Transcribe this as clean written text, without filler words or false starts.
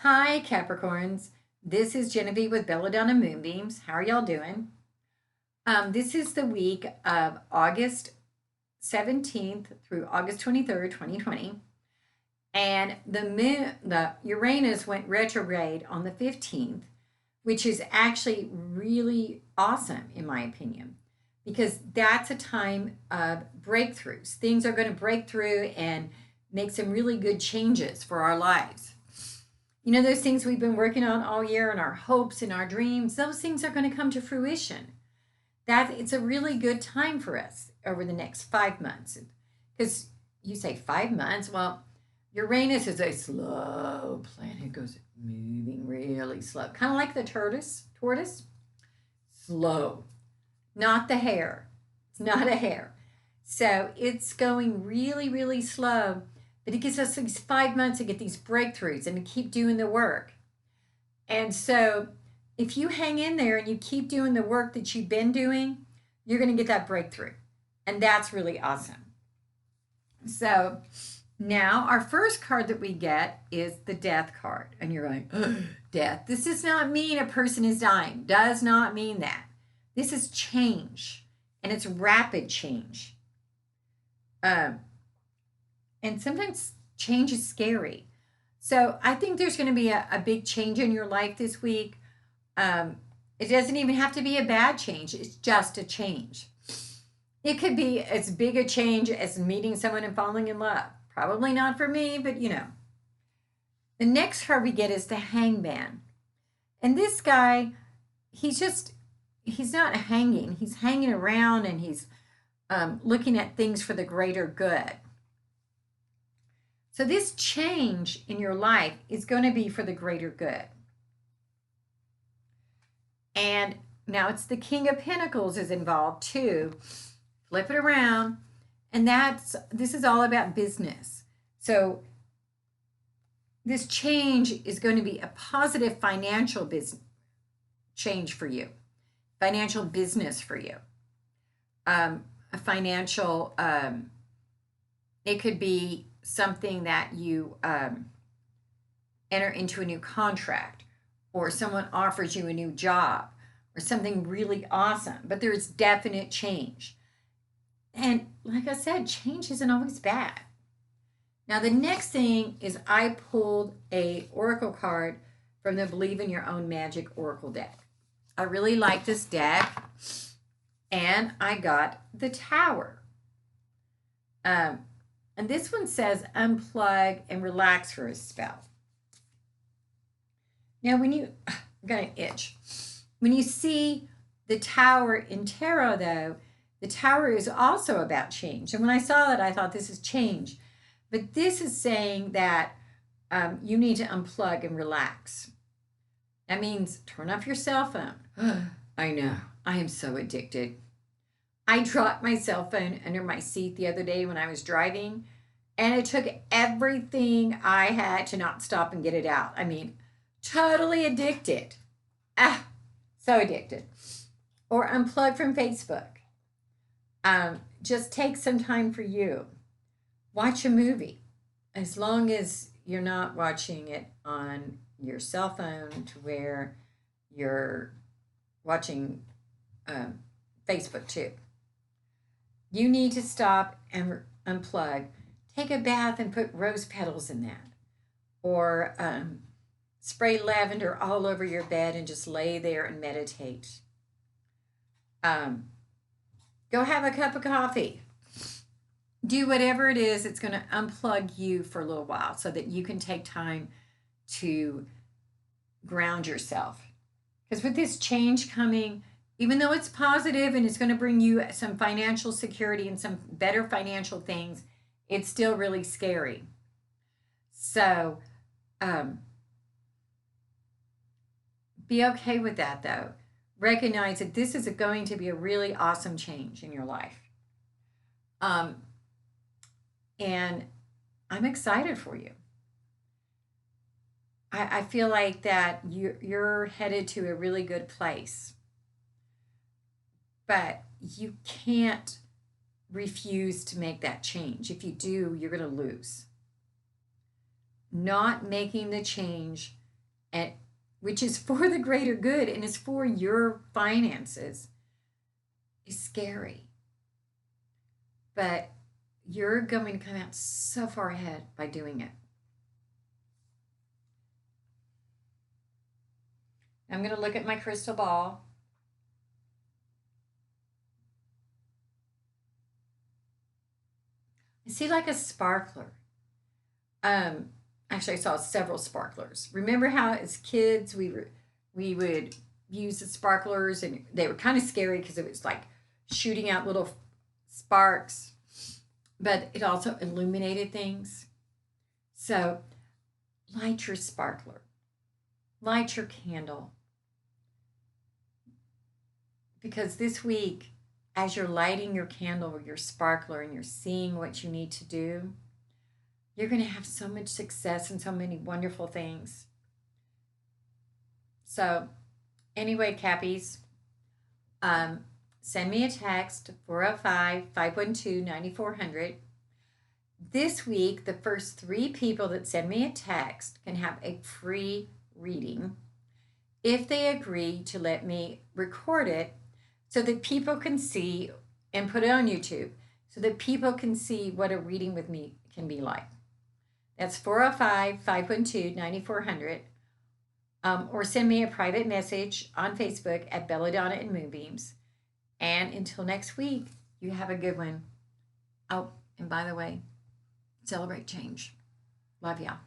Hi, Capricorns. This is Genevieve with Belladonna Moonbeams. How are y'all doing? This is the week of August 17th through August 23rd, 2020. And the Uranus went retrograde on the 15th, which is actually really awesome, in my opinion, because that's a time of breakthroughs. Things are going to break through and make some really good changes for our lives. You know, those things we've been working on all year and our hopes and our dreams, those things are going to come to fruition. That it's a really good time for us over the next 5 months. Because you say 5 months, well, Uranus is a slow planet, it goes moving really slow, kind of like the tortoise, slow, not the hare. It's not a hare. So it's going really, really slow, but it gives us these 5 months to get these breakthroughs and to keep doing the work. And so if you hang in there and you keep doing the work that you've been doing, you're going to get that breakthrough. And that's really awesome. So now our first card that we get is the death card. And you're like, death. This does not mean a person is dying. Does not mean that. This is change. And it's rapid change. And sometimes change is scary. So I think there's going to be a big change in your life this week. It doesn't even have to be a bad change, it's just a change. It could be as big a change as meeting someone and falling in love. Probably not for me, but you know. The next card we get is the hangman. And this guy, he's not hanging, he's hanging around and he's looking at things for the greater good. So this change in your life is going to be for the greater good. And now it's the King of Pentacles is involved too. Flip it around. And this is all about business. So this change is going to be a positive financial business change for you, financial business for you. A financial, it could be something that you enter into a new contract, or someone offers you a new job, or something really awesome, but there's definite change. And like I said, change isn't always bad. Now the next thing is I pulled a oracle card from the Believe in Your Own Magic Oracle deck. I really like this deck, and I got the Tower. And this one says unplug and relax for a spell. Now, I'm going to itch. When you see the Tower in tarot, though, the Tower is also about change. And when I saw that, I thought this is change. But this is saying that you need to unplug and relax. That means turn off your cell phone. I know, I am so addicted. I dropped my cell phone under my seat the other day when I was driving, and it took everything I had to not stop and get it out. I mean, totally addicted. So addicted. Or unplug from Facebook. Just take some time for you. Watch a movie. As long as you're not watching it on your cell phone to where you're watching Facebook too. You need to stop and unplug. Take a bath and put rose petals in that. Or spray lavender all over your bed and just lay there and meditate. Go have a cup of coffee. Do whatever it is that's going to unplug you for a little while so that you can take time to ground yourself. Because with this change coming, even though it's positive and it's going to bring you some financial security and some better financial things, it's still really scary. So be okay with that, though. Recognize that this is going to be a really awesome change in your life. And I'm excited for you. I feel like that you're headed to a really good place. But you can't refuse to make that change. If you do, you're going to lose. Not making the change and which is for the greater good and is for your finances, is scary. But you're going to come out so far ahead by doing it. I'm going to look at my crystal ball. I see like a sparkler. Um, Actually, I saw several sparklers. Remember how as kids we would use the sparklers and they were kind of scary because it was like shooting out little sparks, but it also illuminated things. So light your sparkler, light your candle, because this week, as you're lighting your candle or your sparkler and you're seeing what you need to do, you're going to have so much success and so many wonderful things. So, anyway, Cappies, um, send me a text 405-512-9400. This week, the first 3 people that send me a text can have a free reading if they agree to let me record it so that people can see and put it on YouTube so that people can see what a reading with me can be like. That's 405-512-9400. Or send me a private message on Facebook at Belladonna and Moonbeams. And until next week, you have a good one. Oh, and by the way, celebrate change. Love y'all.